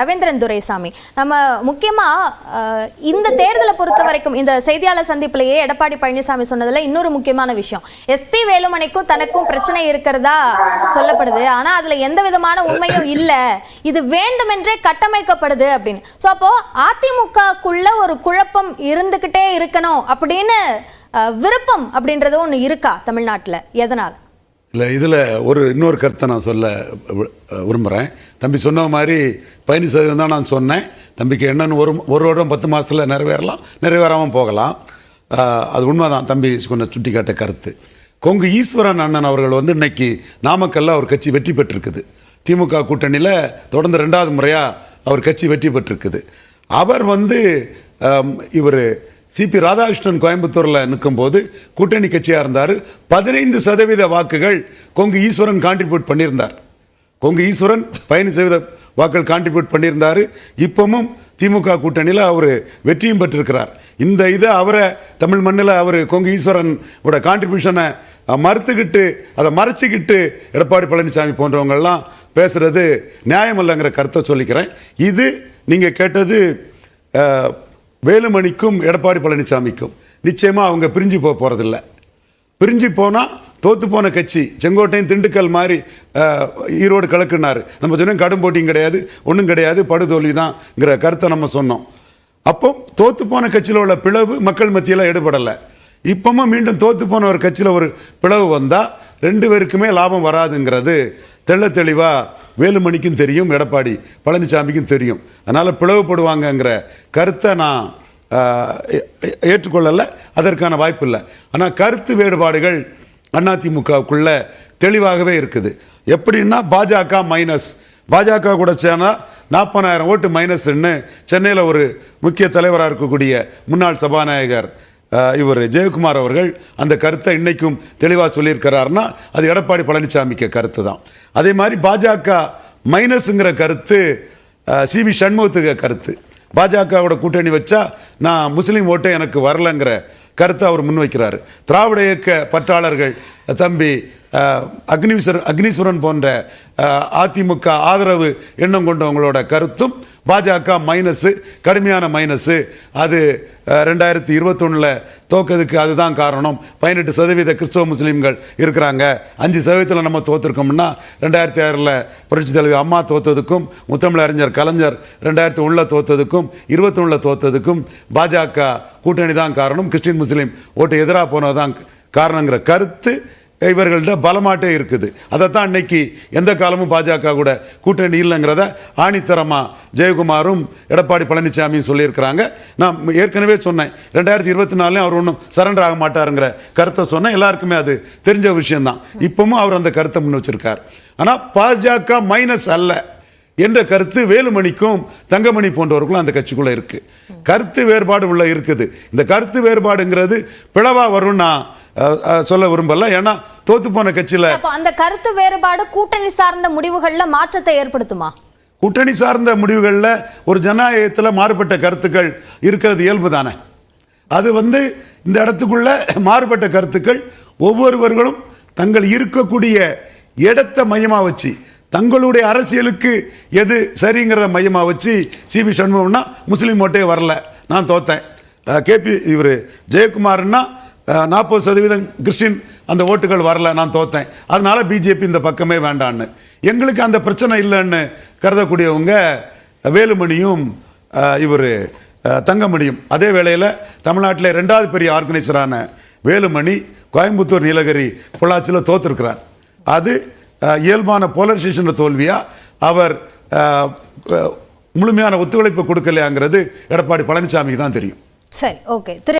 ரவீந்திரன் துரைசாமி நம்ம முக்கியமா இந்த தேர்தலை பொறுத்த வரைக்கும் இந்த செய்தியாளர் சந்திப்பிலேயே எடப்பாடி பழனிசாமி சொன்னதுல இன்னொரு முக்கியமான விஷயம் எஸ்பி வேலுமணிக்கும் தனக்கும் பிரச்சனை இருக்கிறதா சொல்லப்படுது. ஆனா அதுல எந்த விதமான உண்மையும் இல்ல, இது வேண்டுமென்றே கட்டமைக்கப்படுது அப்படின்னு. சோ அப்போ அதிமுகக்குள்ள ஒரு குழப்பம் இருந்துகிட்டே இருக்கணும் அப்படின்னு விருப்பம் அப்படின்றது ஒண்ணு இருக்கா தமிழ்நாட்டுல? எதனால் இல்லை, இதில் இன்னொரு கருத்தை நான் சொல்ல விரும்புகிறேன். தம்பி சொன்ன மாதிரி 15% தான் நான் சொன்னேன். தம்பிக்கு என்னன்னு ஒரு வருடம் 10 மாதத்தில் நிறைவேறலாம், நிறைவேறாமல் போகலாம். அது உண்மைதான். தம்பி கொஞ்சம் சுட்டி காட்ட கருத்து. கொங்கு ஈஸ்வரன் அண்ணன் அவர்கள் இன்னைக்கு நாமக்கல்ல அவர் கட்சி வெற்றி பெற்றிருக்குது. திமுக கூட்டணியில் தொடர்ந்து 2வது முறையாக அவர் கட்சி வெற்றி பெற்றிருக்குது. அவர் இவர் சிபி ராதாகிருஷ்ணன் கோயம்புத்தூரில் நிற்கும்போது கூட்டணி கட்சியாக இருந்தார். 15% வாக்குகள் கொங்கு ஈஸ்வரன் கான்ட்ரிபியூட் பண்ணியிருந்தார். கொங்கு ஈஸ்வரன் 15% வாக்குகள் கான்ட்ரிபியூட் பண்ணியிருந்தார். இப்பவும் திமுக கூட்டணியில் அவர் வெற்றியும் பெற்றிருக்கிறார். இதை அவரை தமிழ் மண்ணில் அவர் கொங்கு ஈஸ்வரனோட கான்ட்ரிபியூஷனை மறுத்துக்கிட்டு அதை மறைச்சிக்கிட்டு எடப்பாடி பழனிசாமி போன்றவங்கள்லாம் பேசுகிறது நியாயமில்லைங்கிற கருத்தை சொல்லிக்கிறேன். இது நீங்கள் கேட்டது வேலுமணிக்கும் எடப்பாடி பழனிசாமிக்கும் நிச்சயமாக அவங்க பிரிஞ்சு போகிறதில்ல. பிரிஞ்சு போனால் தோற்று போன கட்சி செங்கோட்டையும் திண்டுக்கல் மாதிரி ஈரோடு கலக்குனார். நம்ம சொன்னோம் கடும் போட்டியும் கிடையாது, ஒன்றும் கிடையாது, படுதோல்வி தான்ங்கிற கருத்தை நம்ம சொன்னோம். அப்போ தோற்று போன கட்சியில் உள்ள பிளவு மக்கள் மத்தியில் ஈடுபடலை. இப்பவும் மீண்டும் தோற்று போன ஒரு கட்சியில் ஒரு பிளவு வந்தால் 2 பேருக்குமே லாபம் வராதுங்கிறது தெளிவாக வேலுமணிக்கும் தெரியும், எடப்பாடி பழனிசாமிக்கும் தெரியும். அதனால் பிளவுபடுவாங்கங்கிற கருத்தை நான் ஏற்றுக்கொள்ளலை, அதற்கான வாய்ப்பு இல்லை. ஆனால் கருத்து வேறுபாடுகள் அதிமுகவுக்குள்ள தெளிவாகவே இருக்குது. எப்படின்னா பாஜக கூட சேர்ந்தா 40,000 ஓட்டு மைனஸ்ன்னு சென்னையில் ஒரு முக்கிய தலைவராக இருக்கக்கூடிய முன்னாள் சபாநாயகர் இவர் ஜெயக்குமார் அவர்கள் அந்த கருத்தை இன்னைக்கும் தெளிவாக சொல்லியிருக்கிறாருன்னா அது எடப்பாடி பழனிசாமிக்கு கருத்து தான். அதே மாதிரி பாஜக மைனஸுங்கிற கருத்து சிவி சண்முகத்துக்கு கருத்து. பாஜகவோட கூட்டணி வச்சா நான் முஸ்லீம் ஓட்டே எனக்கு வரலைங்கிற கருத்தை அவர் முன்வைக்கிறார். திராவிட இயக்க பற்றாளர்கள் தம்பி அக்னீஸ்வரன் போன்ற அதிமுக ஆதரவு எண்ணம் கொண்டவங்களோட கருத்தும் பாஜக மைனஸு, கடுமையான மைனஸு, அது 2021 தோக்கிறதுக்கு அதுதான் காரணம். 18% கிறிஸ்தவ முஸ்லீம்கள் இருக்கிறாங்க, 5% நம்ம தோற்றுருக்கோம்னா 2006 புரட்சி தலைவி அம்மா தோற்றதுக்கும் முத்தமிழ் அறிஞர் கலைஞர் 2001 தோற்றதுக்கும் 21 தோற்றதுக்கும் பாஜக கூட்டணி தான் காரணம், கிறிஸ்டின் முஸ்லீம் ஓட்டு எதிராக போனதுதான் காரணங்கிற கருத்து இவர்கள்ட்ட பலமாட்டே இருக்குது. அதைத்தான் இன்னைக்கு எந்த காலமும் பாஜக கூட கூட்டணி இல்லைங்கிறத ஆணித்தரமாக ஜெயக்குமாரும் எடப்பாடி பழனிசாமியும் சொல்லியிருக்கிறாங்க. நான் ஏற்கனவே சொன்னேன் 2024 அவர் ஒன்றும் சரண்டர் ஆக மாட்டாருங்கிற கருத்தை சொன்னேன். எல்லாருக்குமே அது தெரிஞ்ச விஷயம்தான். இப்பவும் அவர் அந்த கருத்தை முன் வச்சிருக்கார். ஆனால் பாஜக மைனஸ் அல்ல என்ற கருத்து வேலுமணிக்கும் தங்கமணி போன்றவர்களும் அந்த கட்சிக்குள்ள இருக்கு. கருத்து வேறுபாடு இருக்குது. இந்த கருத்து வேறுபாடுங்கிறது பிளவா வரும்னா சொல்ல விரும்பல. ஏன்னா தோத்து போன கட்சியில அந்த கருத்து வேறுபாடு கூட்டணி சார்ந்த முடிவுகள்ல மாற்றத்தை ஏற்படுத்துமா? கூட்டணி சார்ந்த முடிவுகளில் ஒரு ஜனநாயகத்தில் மாறுபட்ட கருத்துக்கள் இருக்கிறது இயல்பு தானே. அது இந்த இடத்துக்குள்ள மாறுபட்ட கருத்துக்கள் ஒவ்வொருவர்களும் தங்கள் இருக்கக்கூடிய இடத்தை மையமாக வச்சு தங்களுடைய அரசியலுக்கு எது சரிங்கிறத மையமாக வச்சு சிபி சண்முகம்னா முஸ்லீம் ஓட்டே வரல, நான் தோத்தேன். கேபி இவர் ஜெயக்குமார்னா 40% கிறிஸ்டின் அந்த ஓட்டுகள் வரல, நான் தோத்தேன், அதனால பிஜேபி இந்த பக்கமே வேண்டான்னு. எங்களுக்கு அந்த பிரச்சனை இல்லைன்னு கருதக்கூடியவங்க வேலுமணியும் இவர் தங்கமணியும். அதே வேளையில் தமிழ்நாட்டில் 2வது பெரிய ஆர்கனைசரான வேலுமணி கோயம்புத்தூர், நீலகிரி, பொள்ளாச்சியில் தோற்றுருக்கிறார். அது இயல்பான போலரைசேஷன் தோல்வியா, அவர் முழுமையான ஒத்துழைப்பு கொடுக்கலையாங்கிறது எடப்பாடி பழனிசாமிக்கு தான் தெரியும். சரி, ஓகே.